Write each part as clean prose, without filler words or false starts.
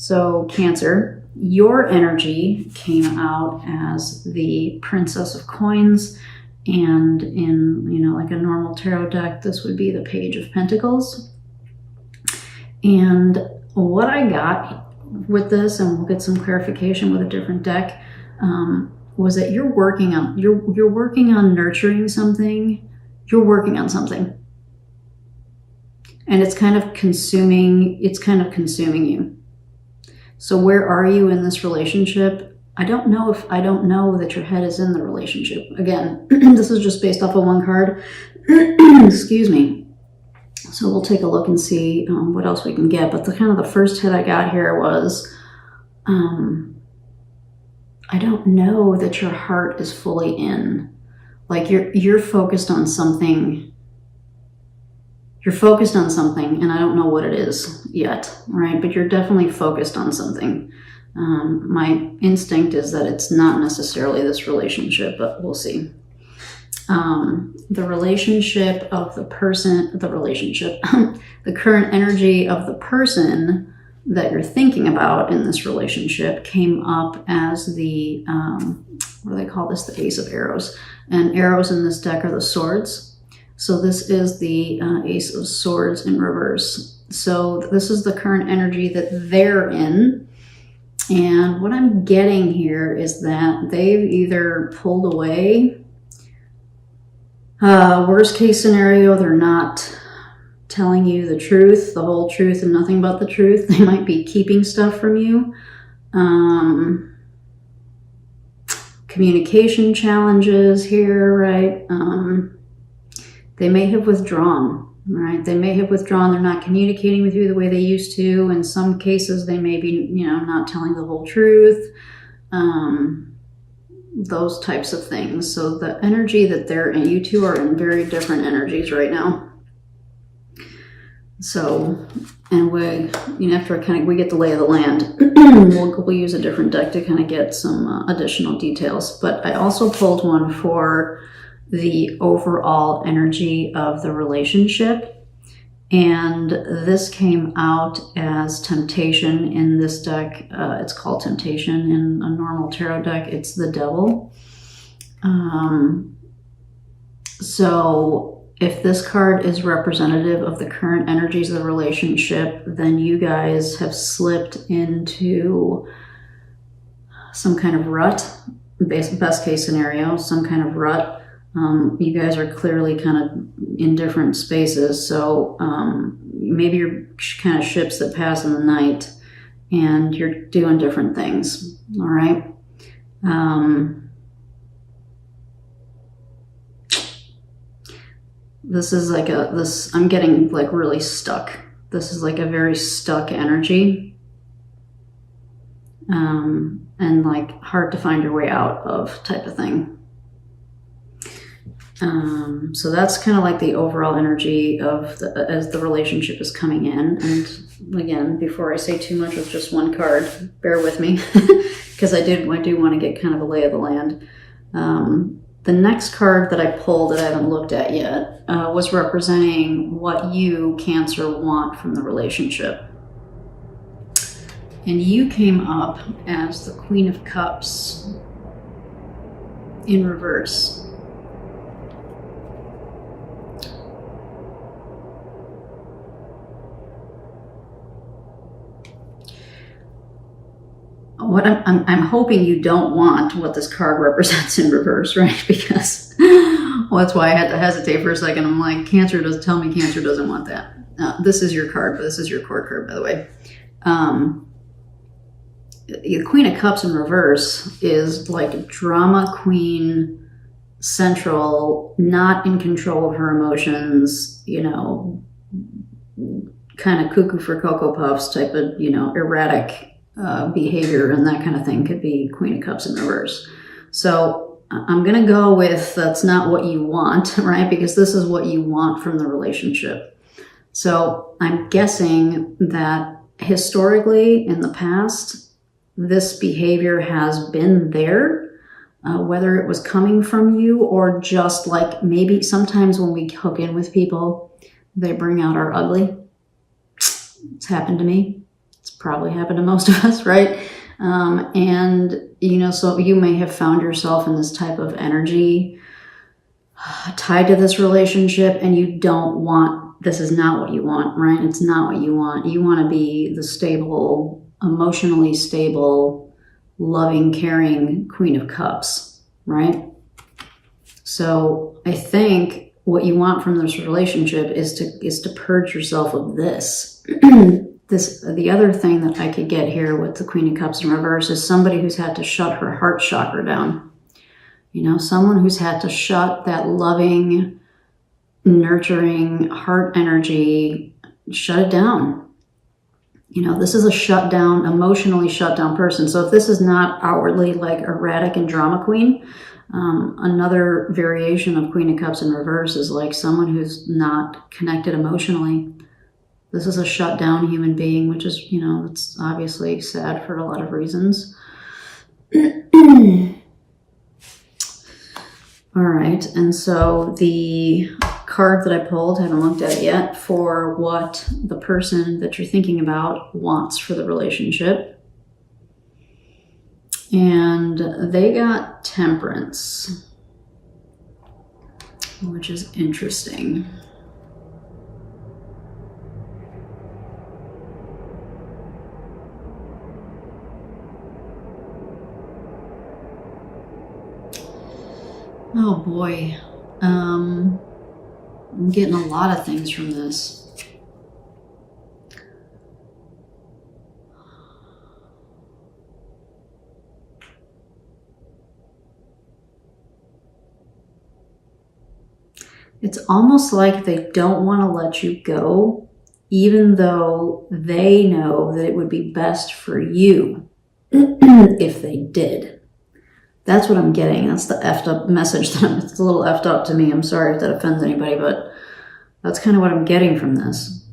So Cancer, your energy came out as the Princess of Coins, and in, like a normal tarot deck, this would be the Page of Pentacles. And what I got with this, and we'll get some clarification with a different deck, was that you're working on nurturing something. You're working on something, and it's kind of consuming you. So where are you in this relationship? I don't know that your head is in the relationship. Again, this is just based off of one card. Excuse me. So we'll take a look and see what else we can get. But the first hit I got here was, I don't know that your heart is fully in. Like you're focused on something. You're focused on something, and I don't know what it is yet, right? But you're definitely focused on something. My instinct is that it's not necessarily this relationship, but we'll see. The relationship of the person, the current energy of the person that you're thinking about in this relationship came up as the, what do they call this? The Ace of Arrows. And arrows in this deck are the swords. So this is the Ace of Swords in reverse. So this is the current energy that they're in. And what I'm getting here is that they've either pulled away. Worst case scenario, they're not telling you the truth, the whole truth and nothing but the truth. They might be keeping stuff from you. Communication challenges here, right? They may have withdrawn, right? They may have withdrawn. They're not communicating with you the way they used to. In some cases, they may be, not telling the whole truth. Those types of things. So the energy that they're in, you two are in very different energies right now. So, and after we get the lay of the land, we'll use a different deck to kind of get some additional details. But I also pulled one for the overall energy of the relationship. And this came out as Temptation in this deck. It's called Temptation. In a normal tarot deck, it's the Devil. So if this card is representative of the current energies of the relationship, then you guys have slipped into some kind of rut, best case scenario, some kind of rut. You guys are clearly kind of in different spaces. So maybe you're kind of ships that pass in the night and you're doing different things. All right. This is like I'm getting like really stuck. This is like a very stuck energy. And like hard to find your way out of type of thing. So that's kind of like the overall energy of as the relationship is coming in. And again, before I say too much with just one card, bear with me, because I do want to get kind of a lay of the land. The next card that I pulled that I haven't looked at yet was representing what you, Cancer, want from the relationship. And you came up as the Queen of Cups in reverse. What I'm hoping you don't want what this card represents in reverse, right? Because that's why I had to hesitate for a second. I'm like, Cancer doesn't want that. This is your card, but this is your court card, by the way. The Queen of Cups in reverse is like drama queen, central, not in control of her emotions, kind of cuckoo for Cocoa Puffs type of, erratic behavior and that kind of thing could be Queen of Cups in reverse. So I'm going to go with that's not what you want, right? Because this is what you want from the relationship. So I'm guessing that historically in the past, this behavior has been there, whether it was coming from you or just like maybe sometimes when we hook in with people, they bring out our ugly. It's happened to me. It's probably happened to most of us, right? And, you know, so you may have found yourself in this type of energy tied to this relationship, and you don't want, this is not what you want, right? It's not what you want. You want to be the stable, emotionally stable, loving, caring Queen of Cups, right? So I think what you want from this relationship is to purge yourself of this. The other thing that I could get here with the Queen of Cups in reverse is somebody who's had to shut her heart chakra down. You know, someone who's had to shut that loving, nurturing heart energy, shut it down. You know, this is a shut down, emotionally shut down person. So if this is not outwardly like erratic and drama queen, another variation of Queen of Cups in reverse is like someone who's not connected emotionally. This is a shut down human being, which is, you know, it's obviously sad for a lot of reasons. All right, and so the card that I pulled, haven't looked at it yet, for what the person that you're thinking about wants for the relationship. And they got Temperance, which is interesting. Oh boy, I'm getting a lot of things from this. It's almost like they don't want to let you go, even though they know that it would be best for you if they did. That's what I'm getting. That's the effed up message. It's a little effed up to me. I'm sorry if that offends anybody, but that's kind of what I'm getting from this.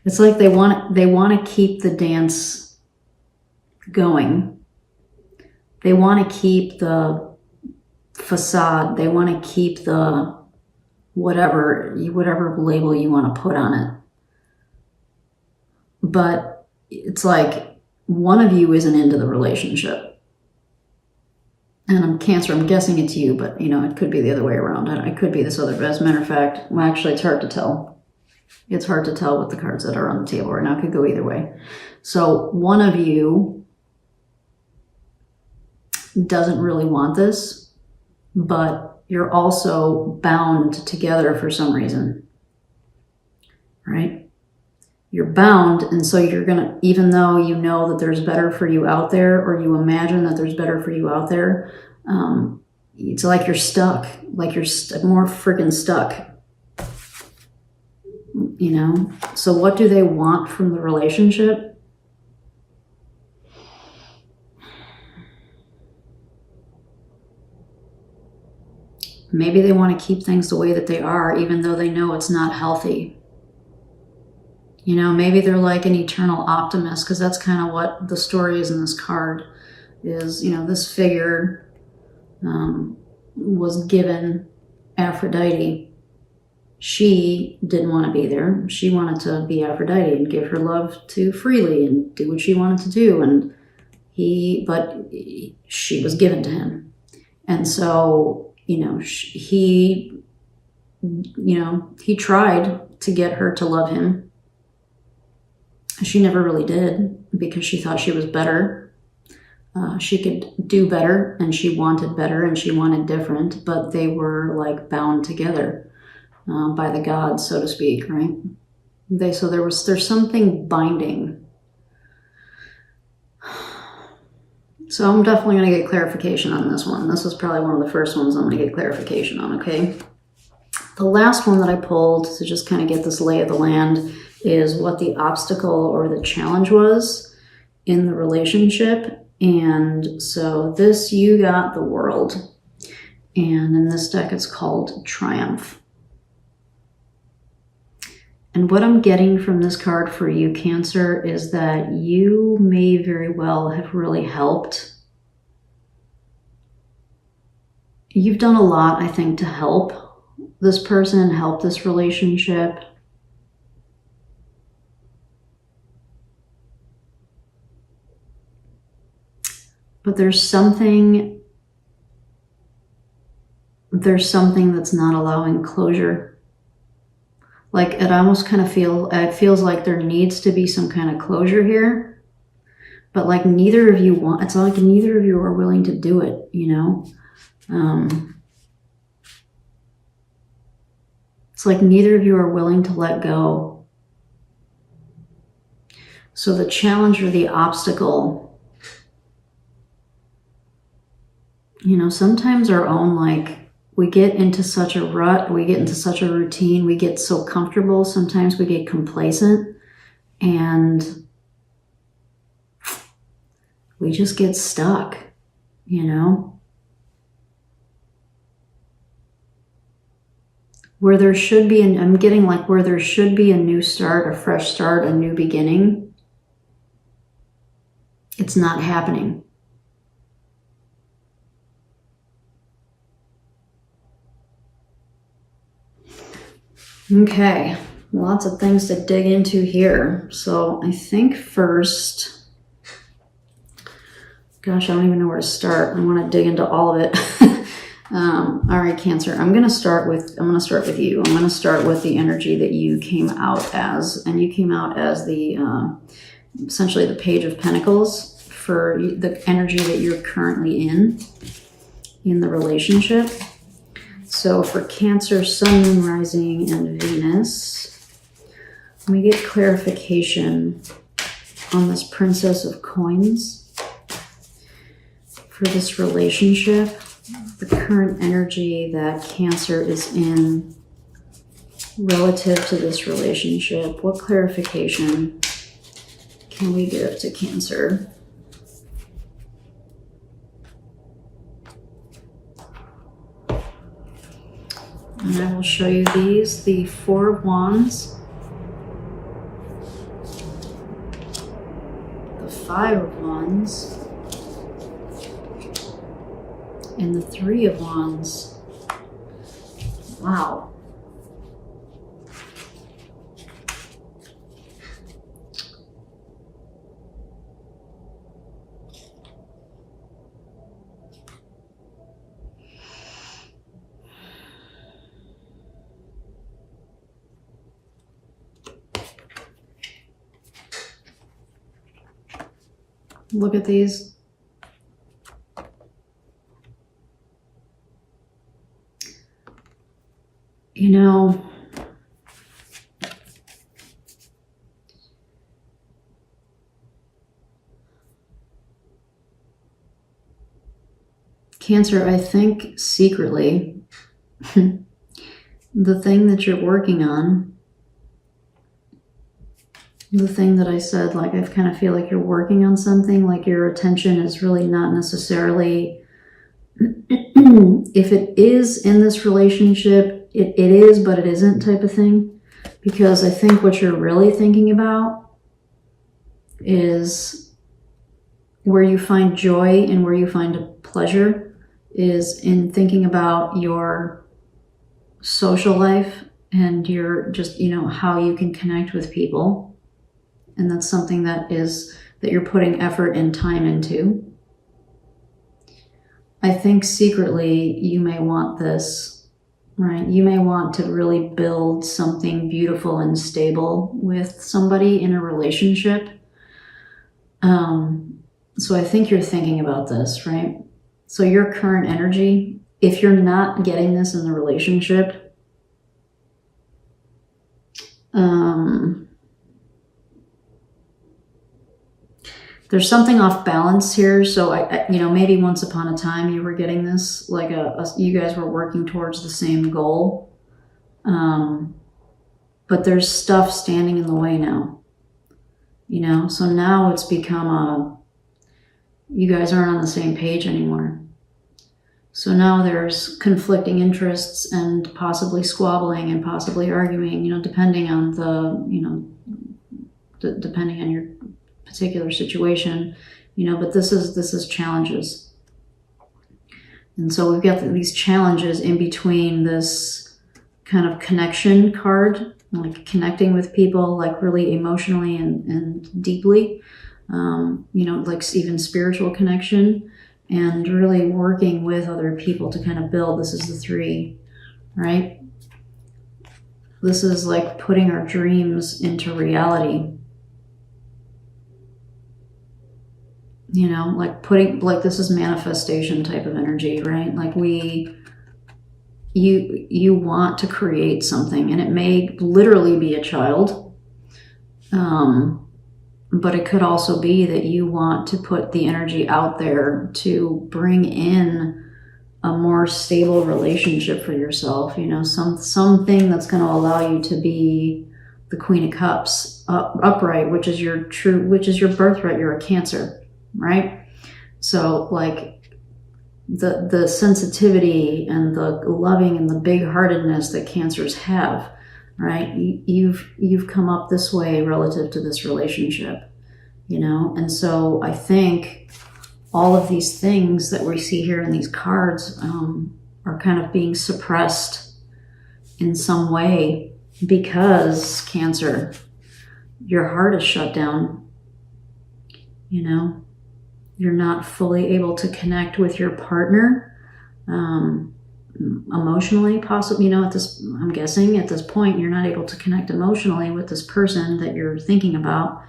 It's like they want to keep the dance going. They want to keep the facade. They want to keep the whatever label you want to put on it. But it's like one of you isn't into the relationship. And I'm Cancer, I'm guessing it's you, but you know, it could be the other way around. It could be this other, but as a matter of fact, well, actually it's hard to tell. It's hard to tell with the cards that are on the table right now. It could go either way. So one of you doesn't really want this, but you're also bound together for some reason, right? You're bound, and so you're gonna, even though you know that there's better for you out there, or you imagine that there's better for you out there, it's like you're stuck, like you're more freaking stuck, you know? So what do they want from the relationship? Maybe they want to keep things the way that they are, even though they know it's not healthy. You know, maybe they're like an eternal optimist, because that's kind of what the story is in this card, is, you know, this figure was given Aphrodite. She didn't want to be there. She wanted to be Aphrodite and give her love to freely and do what she wanted to do. And but she was given to him. And so, you know, he tried to get her to love him. She never really did, because she thought she was better. She could do better, and she wanted better, and she wanted different, but they were like bound together by the gods, so to speak, right? So there's something binding. So I'm definitely going to get clarification on this one. This is probably one of the first ones I'm going to get clarification on, okay? The last one that I pulled to just kind of get this lay of the land is what the obstacle or the challenge was in the relationship. And so this, you got the World. And in this deck, it's called Triumph. And what I'm getting from this card for you, Cancer, is that you may very well have really helped. You've done a lot, I think, to help this person and help this relationship. But there's something that's not allowing closure. Like it almost kind of feels like there needs to be some kind of closure here, but like neither of you want, it's like neither of you are willing to do it, you know? It's like neither of you are willing to let go. So the challenge or the obstacle, you know, sometimes our own, like, we get into such a rut, we get into such a routine, we get so comfortable, sometimes we get complacent, and we just get stuck, you know? Where there should be, I'm getting like where there should be a new start, a fresh start, a new beginning, it's not happening. Okay, lots of things to dig into here. So I think first, gosh, I don't even know where to start. I want to dig into all of it. All right, Cancer, I'm going to start with you. I'm going to start with the energy that you came out as, and you came out as the, essentially the Page of Pentacles for the energy that you're currently in the relationship. So for Cancer, Sun, Moon, Rising, and Venus, let me get clarification on this Princess of Coins. For this relationship, the current energy that Cancer is in relative to this relationship, what clarification can we give to Cancer? And I will show you these, the Four of Wands, the Five of Wands, and the Three of Wands. Wow. Look at these. You know, Cancer, I think secretly, the thing that you're working on, the thing that I said, like I kind of feel like you're working on something, like your attention is really not necessarily, if it is in this relationship, it is, but it isn't type of thing. Because I think what you're really thinking about is where you find joy and where you find pleasure is in thinking about your social life and your just, you know, how you can connect with people. And that's something that you're putting effort and time into. I think secretly you may want this, right? You may want to really build something beautiful and stable with somebody in a relationship. So I think you're thinking about this, right? So your current energy, if you're not getting this in the relationship, there's something off balance here. So I you know, maybe once upon a time you were getting this, like you guys were working towards the same goal. But there's stuff standing in the way now, you know? So now it's become you guys aren't on the same page anymore. So now there's conflicting interests and possibly squabbling and possibly arguing, you know, depending on depending on your particular situation, you know, but this is challenges. And so we've got these challenges in between this kind of connection card, like connecting with people, like really emotionally and deeply, you know, like even spiritual connection, and really working with other people to kind of build. This is the 3, right? This is like putting our dreams into reality. You know, like this is manifestation type of energy, right? Like you want to create something, and it may literally be a child, but it could also be that you want to put the energy out there to bring in a more stable relationship for yourself, you know, something that's going to allow you to be the Queen of Cups, upright, which is your birthright. You're a Cancer, right? So like the sensitivity and the loving and the big-heartedness that Cancers have, right? You've come up this way relative to this relationship, you know? And so I think all of these things that we see here in these cards are kind of being suppressed in some way because Cancer, your heart is shut down, you know? You're not fully able to connect with your partner emotionally, possibly, you know, I'm guessing at this point, you're not able to connect emotionally with this person that you're thinking about.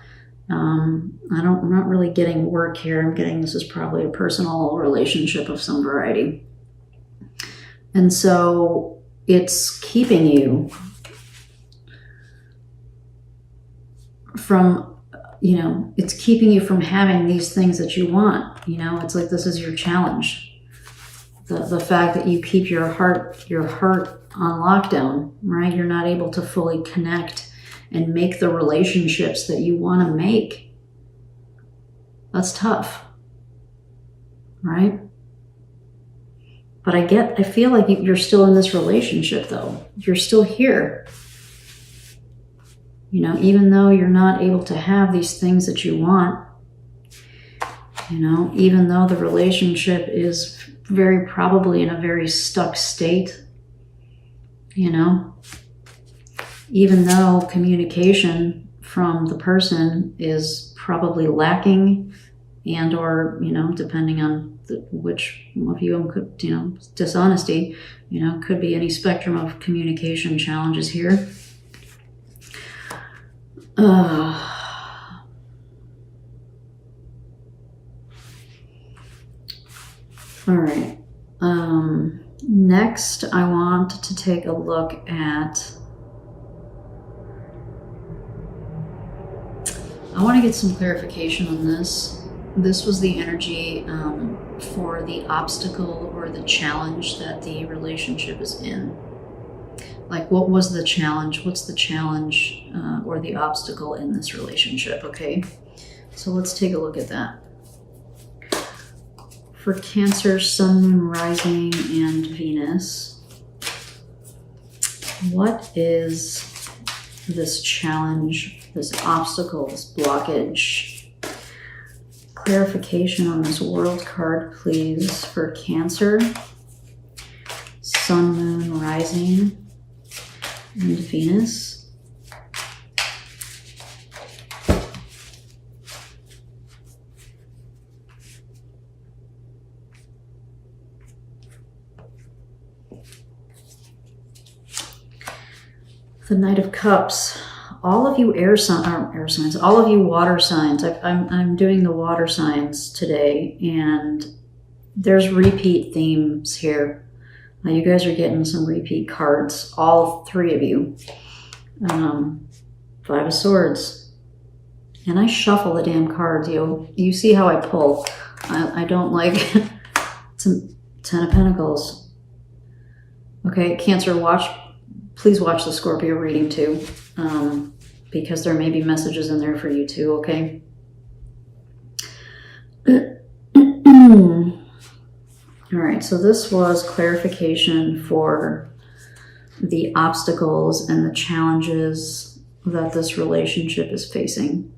I'm not really getting work here. I'm getting this is probably a personal relationship of some variety. And so it's keeping you from, you know, it's keeping you from having these things that you want. You know, it's like this is your challenge. The fact that you keep your heart on lockdown, right? You're not able to fully connect and make the relationships that you want to make. That's tough, right? But I feel like you're still in this relationship though. You're still here. You know, even though you're not able to have these things that you want, you know, even though the relationship is very probably in a very stuck state, you know, even though communication from the person is probably lacking and or, you know, depending on which of you could, you know, dishonesty, you know, could be any spectrum of communication challenges here. All right. Next, I want to take a look at. I want to get some clarification on this. This was the energy for the obstacle or the challenge that the relationship is in. Like, what was the challenge? What's the challenge or the obstacle in this relationship? Okay, so let's take a look at that. For Cancer, Sun, Moon, Rising, and Venus, what is this challenge, this obstacle, this blockage? Clarification on this World card, please, for Cancer, Sun, Moon, Rising, and Venus. The Knight of Cups. All of you air signs, all of you water signs. I'm doing the water signs today, and there's repeat themes here. You guys are getting some repeat cards, all 3 of you. 5 of Swords. And I shuffle the damn cards, you see how I pull. I don't like 10 of Pentacles. Okay, Cancer, please watch the Scorpio reading too, because there may be messages in there for you too, okay? All right, so this was clarification for the obstacles and the challenges that this relationship is facing.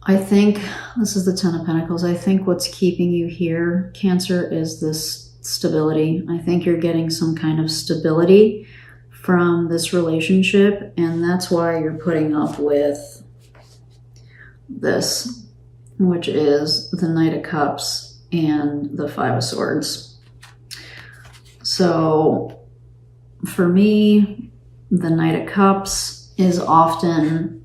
I think this is the Ten of Pentacles. I think what's keeping you here, Cancer, is this stability. I think you're getting some kind of stability from this relationship, and that's why you're putting up with this, which is the Knight of Cups and the Five of Swords. So for me, the Knight of Cups is often,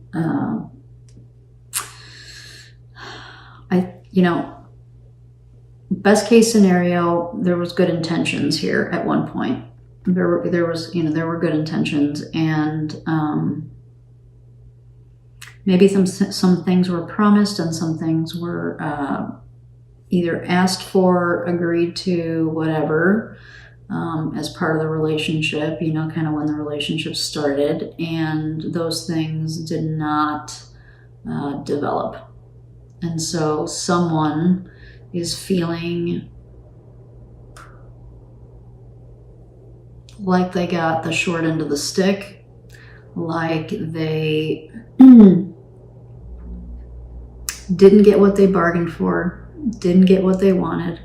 best case scenario, there was good intentions here at one point. There were good intentions, and maybe some things were promised and some things were either asked for, agreed to, whatever, as part of the relationship, kind of when the relationship started, and those things did not develop. And so someone is feeling like they got the short end of the stick, like they didn't get what they bargained for, didn't get what they wanted.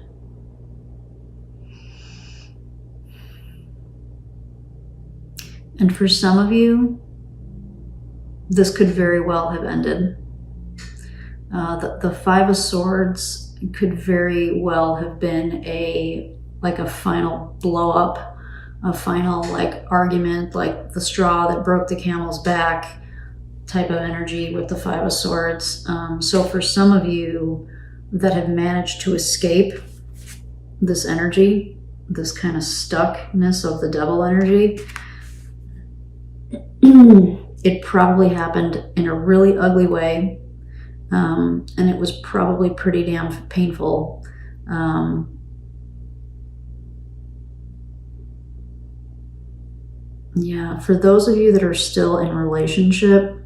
And for some of you, this could very well have ended. The Five of Swords could very well have been a final blow up, a final argument, like the straw that broke the camel's back type of energy with the Five of Swords. So for some of you that have managed to escape this energy, this kind of stuckness of the devil energy, it probably happened in a really ugly way. And it was probably pretty damn painful. Yeah, for those of you that are still in a relationship,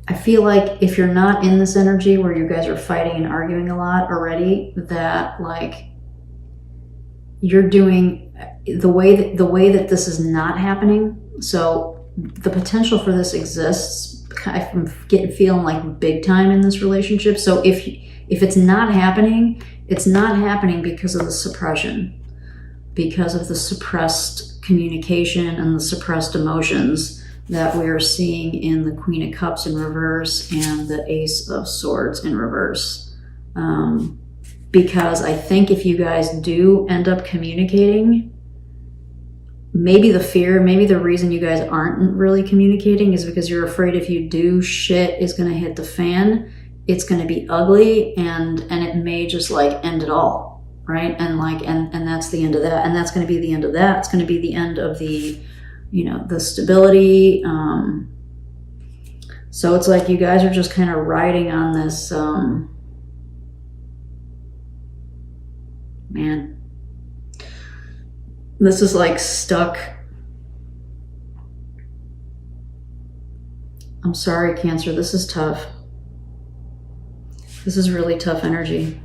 I feel like if you're not in this energy where you guys are fighting and arguing a lot already, that you're doing the way that this is not happening. So the potential for this exists. I'm feeling like big time in this relationship. So if it's not happening, it's not happening because of the suppression, because of the suppressed communication and the suppressed emotions that we are seeing in the Queen of Cups in reverse and the Ace of Swords in reverse. Because I think if you guys do end up communicating, maybe the reason you guys aren't really communicating is because you're afraid if you do, shit is going to hit the fan. It's going to be ugly, and it may just end it all, right? And that's the end of that. And that's going to be the end of that. It's going to be the end of the, the stability. So it's like you guys are just kind of riding on this, man, this is stuck. I'm sorry, Cancer, this is tough. This is really tough energy.